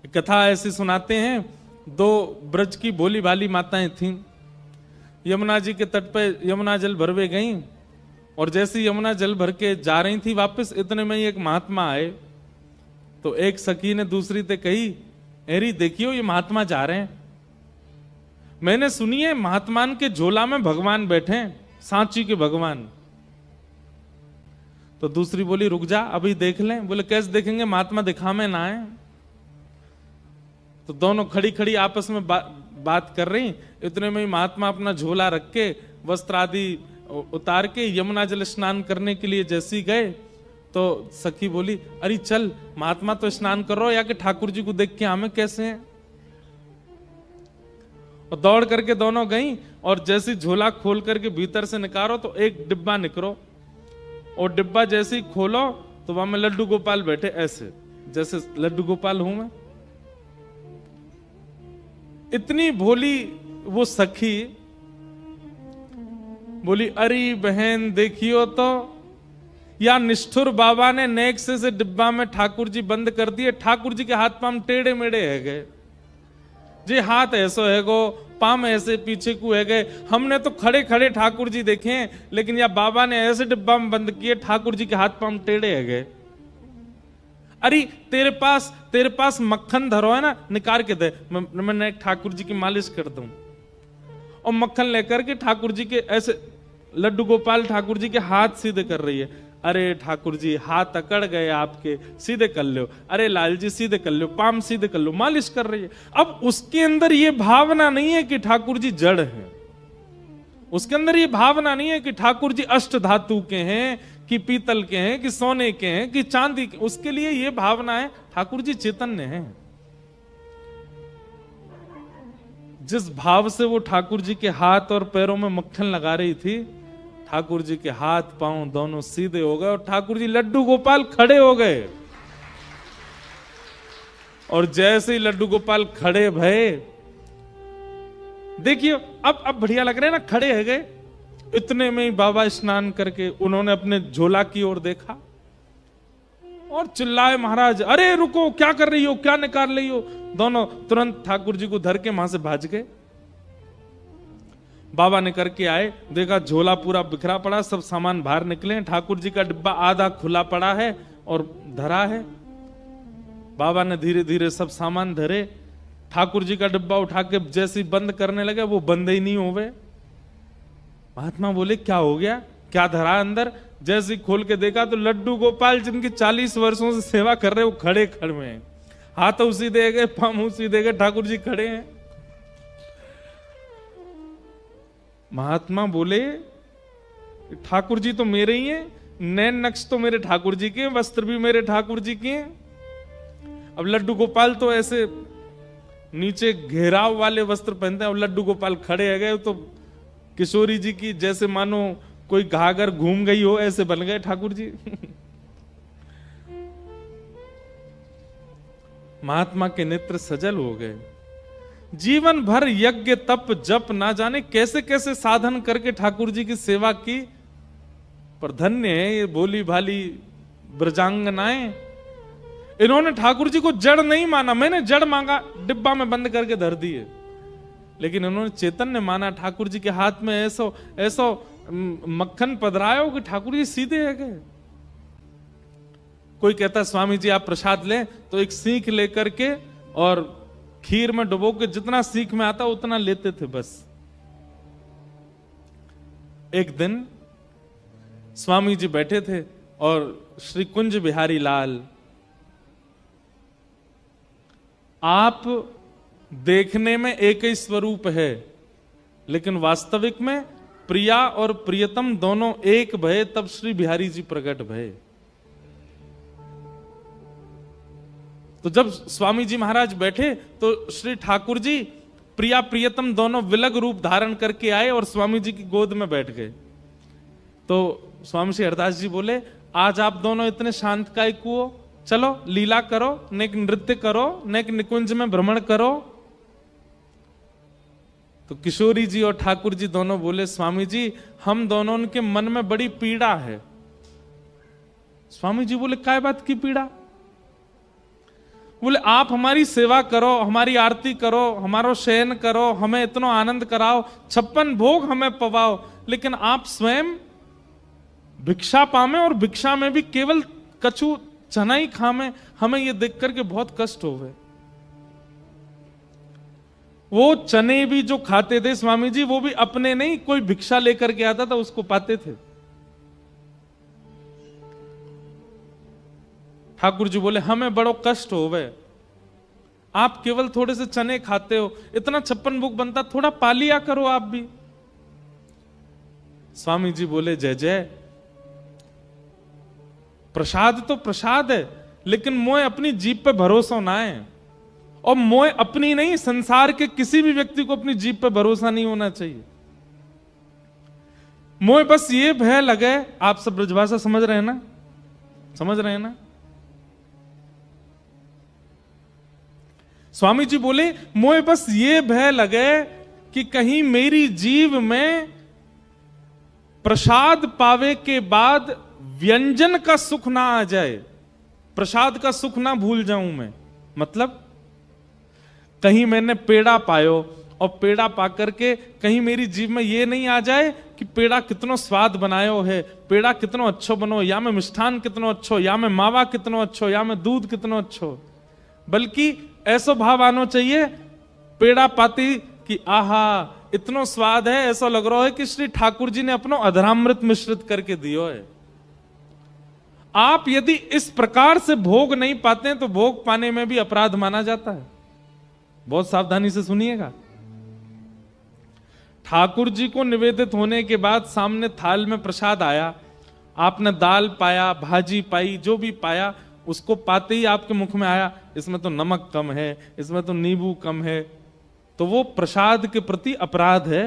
कथा ऐसी सुनाते हैं, दो ब्रज की भोली भाली माताएं थीं, यमुना जी के तट पे यमुना जल भरवे गईं, और जैसी यमुना जल भर के जा रही थी वापस, इतने में ही एक महात्मा आए। तो एक सखी ने दूसरी से कही, एरी देखियो ये महात्मा जा रहे हैं, मैंने सुनी है महात्मान के झोला में भगवान बैठे हैं, सांची के भगवान। तो दूसरी बोली रुक जा अभी देख लें। बोले कैसे देखेंगे, महात्मा दिखावे ना आए। तो दोनों खड़ी खड़ी आपस में बात कर रही, इतने में ही महात्मा अपना झोला रख के वस्त्र आदि उतार के यमुना जल स्नान करने के लिए जैसी गए, तो सखी बोली अरे चल महात्मा तो स्नान कर रहा हो, या कि ठाकुर जी को देख के हमें कैसे हैं। और दौड़ करके दोनों गई, और जैसी झोला खोल करके भीतर से निकालो तो एक डिब्बा निकलो, और डिब्बा जैसे ही खोलो तो वहां में लड्डू गोपाल बैठे, ऐसे जैसे लड्डू गोपाल हूं मैं। इतनी भोली वो सखी बोली अरे बहन देखियो तो, या निष्ठुर बाबा ने नेक से डिब्बा में ठाकुर जी बंद कर दिए। ठाकुर जी के हाथ पाम टेढ़े मेढ़े है गए जी, हाथ ऐसो है गो, पाम ऐसे पीछे को है गए। हमने तो खड़े खड़े ठाकुर जी देखे हैं, लेकिन या बाबा ने ऐसे डिब्बा में बंद किए, ठाकुर जी के हाथ पाम टेढ़े है गए। अरे तेरे पास मक्खन धरो है ना, निकाल के दे, मैं ठाकुर जी की मालिश कर दूं। और मक्खन लेकर के ठाकुर जी के ऐसे, लड्डू गोपाल ठाकुर जी के हाथ सीधे कर रही है। अरे ठाकुर जी हाथ अकड़ गए आपके, सीधे कर लो। अरे लाल जी सीधे कर लो, पाम सीधे कर लो, मालिश कर रही है। अब उसके अंदर ये भावना नहीं है कि ठाकुर जी जड़ हैं, उसके अंदर ये भावना नहीं है कि ठाकुर जी अष्ट धातु के हैं, कि पीतल के हैं, कि सोने के हैं, कि चांदी के। उसके लिए ये भावना है ठाकुर जी चैतन्य हैं। जिस भाव से वो ठाकुर जी के हाथ और पैरों में मक्खन लगा रही थी, ठाकुर जी के हाथ पांव दोनों सीधे हो गए, और ठाकुर जी लड्डू गोपाल खड़े हो गए। और जैसे ही लड्डू गोपाल खड़े भये, देखिए अब बढ़िया लग रहे हैं ना, खड़े है गए। इतने में ही बाबा स्नान करके उन्होंने अपने झोला की ओर देखा और चिल्लाए, महाराज अरे रुको, क्या कर रही हो, क्या निकाल रही हो। दोनों तुरंत ठाकुर जी को धर के वहां से भाज गए। बाबा ने करके आए, देखा झोला पूरा बिखरा पड़ा, सब सामान बाहर निकले, ठाकुर जी का डिब्बा आधा खुला पड़ा है और धरा है। बाबा ने धीरे धीरे सब सामान धरे, ठाकुर जी का डिब्बा उठा के जैसे बंद करने लगे, वो बंद ही नहीं हुए। महात्मा बोले क्या हो गया, क्या धरा अंदर। जैसे ही खोल के देखा तो लड्डू गोपाल जिनकी 40 वर्षों से सेवा कर रहे, वो खड़े खड़े हैं, हाथ उसी दे गए, पाम उसी दे गए, ठाकुर जी खड़े हैं। महात्मा बोले ठाकुर जी तो मेरे ही हैं, नैन नक्श तो मेरे ठाकुर जी के हैं, वस्त्र भी मेरे ठाकुर जी के हैं। अब लड्डू गोपाल तो ऐसे नीचे घेराव वाले वस्त्र पहनते हैं, अब लड्डू गोपाल खड़े है गए तो किशोरी जी की जैसे मानो कोई घाघर घूम गई हो, ऐसे बन गए ठाकुर जी। महात्मा के नेत्र सजल हो गए। जीवन भर यज्ञ तप जप ना जाने कैसे कैसे साधन करके ठाकुर जी की सेवा की, पर धन्य है ये भोली भाली ब्रजांगनाएं। इन्होंने ठाकुर जी को जड़ नहीं माना, मैंने जड़ मांगा डिब्बा में बंद करके धर दिए, लेकिन इन्होंने चैतन्य माना। ठाकुर जी के हाथ में ऐसो ऐसो मक्खन पधरायो कि ठाकुर जी सीधे है गए। कोई कहता स्वामी जी आप प्रसाद लें, तो एक सीख लेकर के और खीर में डुबो के जितना सीख में आता उतना लेते थे बस। एक दिन स्वामी जी बैठे थे और श्री कुंज बिहारी लाल, आप देखने में एक ही स्वरूप है, लेकिन वास्तविक में प्रिया और प्रियतम दोनों एक भय, तब श्री बिहारी जी प्रकट भय। तो जब स्वामी जी महाराज बैठे तो श्री ठाकुर जी प्रिया प्रियतम दोनों विलग रूप धारण करके आए और स्वामी जी की गोद में बैठ गए। तो स्वामी श्री हरदास जी बोले आज आप दोनों इतने शांत काय को, चलो लीला करो, नेक नृत्य करो, नेक निकुंज में भ्रमण करो। तो किशोरी जी और ठाकुर जी दोनों बोले स्वामी जी हम दोनों के मन में बड़ी पीड़ा है। स्वामी जी बोले काय बात की पीड़ा। बोले आप हमारी सेवा करो, हमारी आरती करो, हमारो शयन करो, हमें इतना आनंद कराओ, 56 भोग हमें पवाओ, लेकिन आप स्वयं भिक्षा पामे और भिक्षा में भी केवल कछु चना ही खामे, हमें ये देख करके बहुत कष्ट हो गए। वो चने भी जो खाते थे स्वामी जी, वो भी अपने नहीं, कोई भिक्षा लेकर के आता था उसको पाते थे। ठाकुर जी बोले हमें बड़ो कष्ट हो गए, आप केवल थोड़े से चने खाते हो, इतना 56 भोग बनता, थोड़ा पा लिया करो आप भी। स्वामी जी बोले जय जय, प्रसाद तो प्रसाद है, लेकिन मोए अपनी जीभ पे भरोसा ना है, और मोए अपनी नहीं, संसार के किसी भी व्यक्ति को अपनी जीभ पे भरोसा नहीं होना चाहिए। मोए बस ये भय लगे, आप सब ब्रजभाषा समझ रहे हैं ना, समझ रहे हैं ना। स्वामी जी बोले मोए बस ये भय लगे कि कहीं मेरी जीव में प्रसाद पावे के बाद व्यंजन का सुख ना आ जाए, प्रसाद का सुख ना भूल जाऊं मैं। मतलब कहीं मैंने पेड़ा पायो और पेड़ा पाकर के कहीं मेरी जीभ में ये नहीं आ जाए कि पेड़ा कितनो स्वाद बनायो है, पेड़ा कितनो अच्छो बनो, या मैं मिष्ठान कितनो अच्छो, या मैं मावा कितनो अच्छो, या मैं दूध कितनो अच्छो, बल्कि ऐसा भाव आना चाहिए पेड़ा पाती कि आहा इतनो स्वाद है, ऐसा लग रहा है कि श्री ठाकुर जी ने अपनो अधरामृत मिश्रित करके दियो है। आप यदि इस प्रकार से भोग नहीं पाते हैं तो भोग पाने में भी अपराध माना जाता है। बहुत सावधानी से सुनिएगा। ठाकुर जी को निवेदित होने के बाद सामने थाल में प्रसाद आया, आपने दाल पाया, भाजी पाई, जो भी पाया, उसको पाते ही आपके मुख में आया इसमें तो नमक कम है, इसमें तो नींबू कम है, तो वो प्रसाद के प्रति अपराध है।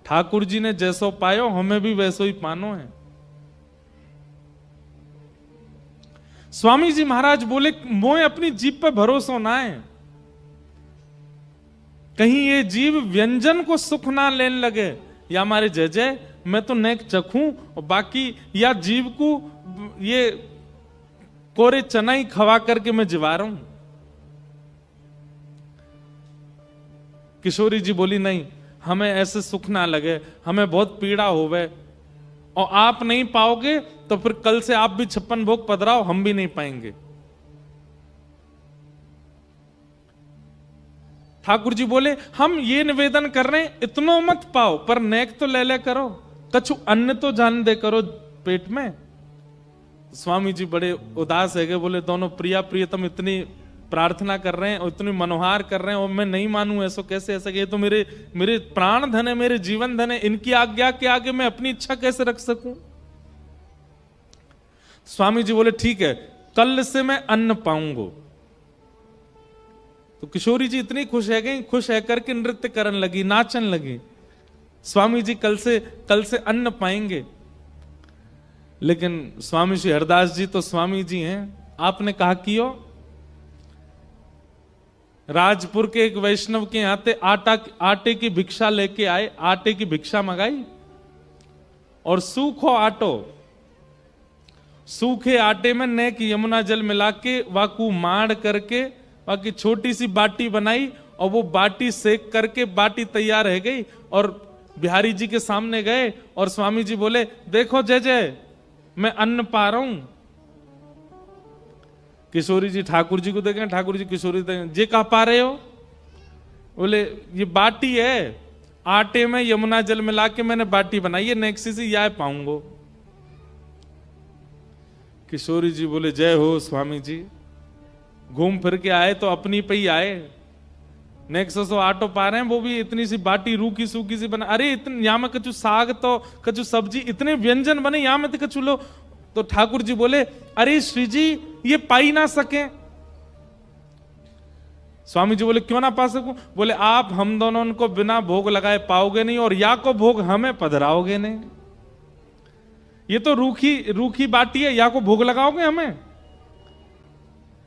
ठाकुर जी ने जैसो पायो हमें भी वैसो ही पानो है। स्वामी जी महाराज बोले मोए अपनी जीभ पर भरोसा ना है, कहीं ये जीव व्यंजन को सुख ना लेने लगे, या हमारे जय जय मैं तो नेक चखूं और बाकी, या जीव को ये कोरे चना ही खवा करके मैं जिवा रहा हूं। किशोरी जी बोली नहीं, हमें ऐसे सुख ना लगे, हमें बहुत पीड़ा होवे, और आप नहीं पाओगे तो फिर कल से आप भी 56 भोग पधराओ, हम भी नहीं पाएंगे। ठाकुर जी बोले हम ये निवेदन कर रहे हैं, इतना मत पाओ पर नेक तो ले ले करो, कछु अन्न तो जान दे करो पेट में। स्वामी जी बड़े उदास है गए, बोले दोनों प्रिया प्रियतम इतनी प्रार्थना कर रहे हैं और इतनी मनोहार कर रहे हैं और मैं नहीं मानूं, ऐसा कैसे, ऐसा ये तो मेरे प्राण धन है, मेरे जीवन धन है, इनकी आज्ञा के आगे मैं अपनी इच्छा कैसे रख सकूं। स्वामी जी बोले ठीक है, कल से मैं अन्न पाऊंगा। तो किशोरी जी इतनी खुश है गई, खुश है करके नृत्य करने लगी, नाचन लगी। स्वामी जी कल से अन्न पाएंगे। लेकिन स्वामी श्री हरदास जी तो स्वामी जी हैं, आपने कहा कियो, राजपुर के एक वैष्णव के यहाँ आटे की भिक्षा लेके आए, आटे की भिक्षा मंगाई और सूखो आटो, सूखे आटे में नेक यमुना जल मिला के वाकू माड़ करके बाकी छोटी सी बाटी बनाई, और वो बाटी सेक करके बाटी तैयार रह गई, और बिहारी जी के सामने गए और स्वामी जी बोले देखो जय जय मैं अन्न पा रहा हूं। किशोरी जी ठाकुर जी को देखें, ठाकुर जी किशोरी देखें, जे कहा पा रहे हो? बोले ये बाटी है, आटे में यमुना जल मिला के मैंने बाटी बनाई है, नेक्सी से यह पाऊंगो। किशोरी जी बोले जय हो स्वामी जी, घूम फिर के आए तो अपनी पे ही आए, नेक्सो आटो पा रहे हैं, वो भी इतनी सी बाटी रूखी सूखी सी बना, अरे इतने यहाँ में कछु साग तो कछु सब्जी, इतने व्यंजन बने यहाँ में तो कछु लो। तो ठाकुर जी बोले अरे श्री जी ये पाई ना सके। स्वामी जी बोले क्यों ना पा सकूं? बोले आप हम दोनों उनको बिना भोग लगाए पाओगे नहीं, और या को भोग हमें पधराओगे नहीं। ये तो रूखी बाटी है, या को भोग लगाओगे हमें?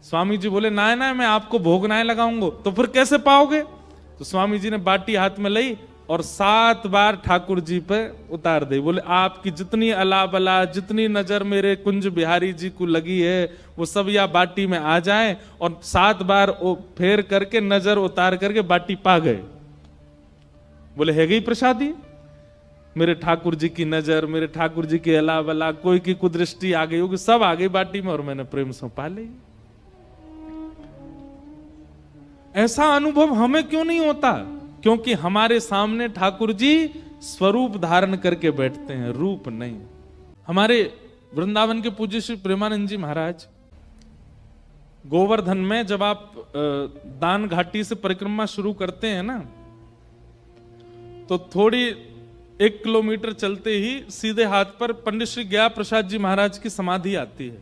स्वामी जी बोले ना मैं आपको भोग ना लगाऊंगा। तो फिर कैसे पाओगे? तो स्वामी जी ने बाटी हाथ में ली और 7 बार ठाकुर जी पे उतार दे। बोले आपकी जितनी अला बला, जितनी नजर मेरे कुंज बिहारी जी को लगी है, वो सब या बाटी में आ जाए। और 7 बार वो फेर करके नजर उतार करके बाटी पा गए। बोले है गई प्रसादी, मेरे ठाकुर जी की नजर, मेरे ठाकुर जी की अला बला, कोई की कुदृष्टि आ गई होगी, सब आ गई बाटी में और मैंने प्रेम से पा ली। ऐसा अनुभव हमें क्यों नहीं होता? क्योंकि हमारे सामने ठाकुर जी स्वरूप धारण करके बैठते हैं, रूप नहीं। हमारे वृंदावन के पूज्य श्री प्रेमानंद जी महाराज गोवर्धन में जब आप दान घाटी से परिक्रमा शुरू करते हैं ना, तो थोड़ी 1 किलोमीटर चलते ही सीधे हाथ पर पंडित श्री गया प्रसाद जी महाराज की समाधि आती है।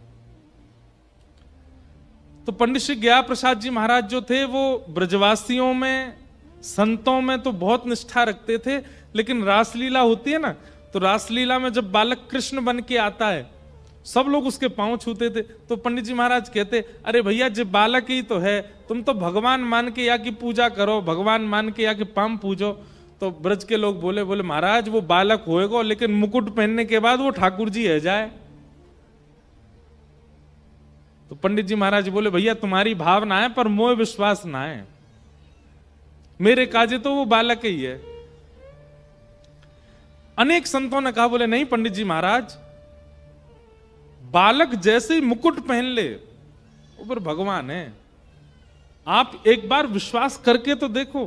तो पंडित श्री गया प्रसाद जी महाराज जो थे वो ब्रजवासियों में, संतों में तो बहुत निष्ठा रखते थे, लेकिन रासलीला होती है ना, तो रासलीला में जब बालक कृष्ण बन के आता है, सब लोग उसके पांव छूते थे। तो पंडित जी महाराज कहते, अरे भैया जब बालक ही तो है, तुम तो भगवान मान के या की पूजा करो, भगवान मान के या के पांव पूजो। तो ब्रज के लोग बोले महाराज वो बालक होएगा, लेकिन मुकुट पहनने के बाद वो ठाकुर जी है जाए। तो पंडित जी महाराज बोले भैया तुम्हारी भावना है, पर मोह विश्वास ना है, मेरे काजे तो वो बालक ही है। अनेक संतों ने कहा, बोले नहीं पंडित जी महाराज, बालक जैसे ही मुकुट पहन ले ऊपर भगवान है, आप एक बार विश्वास करके तो देखो।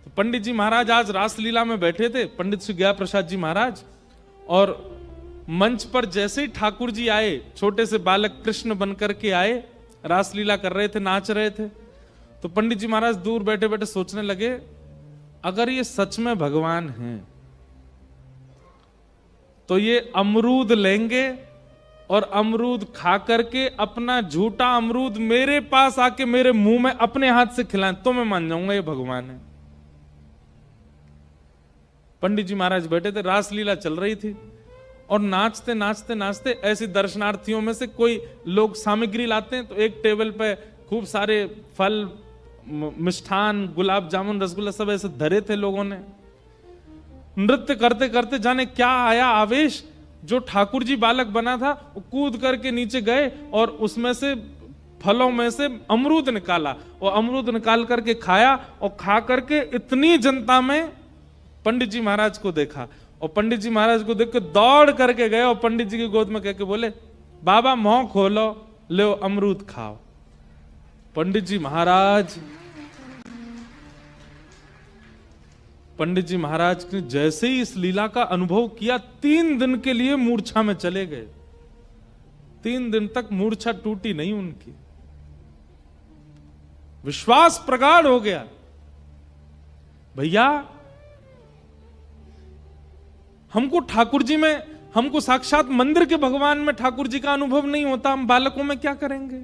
तो पंडित जी महाराज आज रासलीला में बैठे थे, पंडित श्री गया प्रसाद जी महाराज, और मंच पर जैसे ही ठाकुर जी आए, छोटे से बालक कृष्ण बनकर के आए, रासलीला कर रहे थे, नाच रहे थे। तो पंडित जी महाराज दूर बैठे बैठे सोचने लगे, अगर ये सच में भगवान हैं तो ये अमरूद लेंगे और अमरूद खा करके अपना झूठा अमरूद मेरे पास आके मेरे मुंह में अपने हाथ से खिलाएं, तो मैं मान जाऊंगा ये भगवान है। पंडित जी महाराज बैठे थे, रासलीला चल रही थी, और नाचते नाचते नाचते ऐसे दर्शनार्थियों में से कोई लोग सामग्री लाते हैं, तो एक टेबल पे खूब सारे फल, मिष्ठान, गुलाब जामुन, रसगुल्ला सब ऐसे धरे थे लोगों ने। नृत्य करते करते जाने क्या आया आवेश, जो ठाकुर जी बालक बना था वो कूद करके नीचे गए और उसमें से फलों में से अमरूद निकाला, और अमरूद निकाल करके खाया, और खा करके इतनी जनता में पंडित जी महाराज को देखा, और पंडित जी महाराज को देख के दौड़ करके गए और पंडित जी की गोद में कह के बोले, बाबा मुंह खोलो, लो अमरूद खाओ। पंडित जी महाराज ने जैसे ही इस लीला का अनुभव किया, 3 दिन के लिए मूर्छा में चले गए। 3 दिन तक मूर्छा टूटी नहीं उनकी, विश्वास प्रगाढ़ हो गया। भैया हमको ठाकुर जी में, हमको साक्षात मंदिर के भगवान में ठाकुर जी का अनुभव नहीं होता, हम बालकों में क्या करेंगे?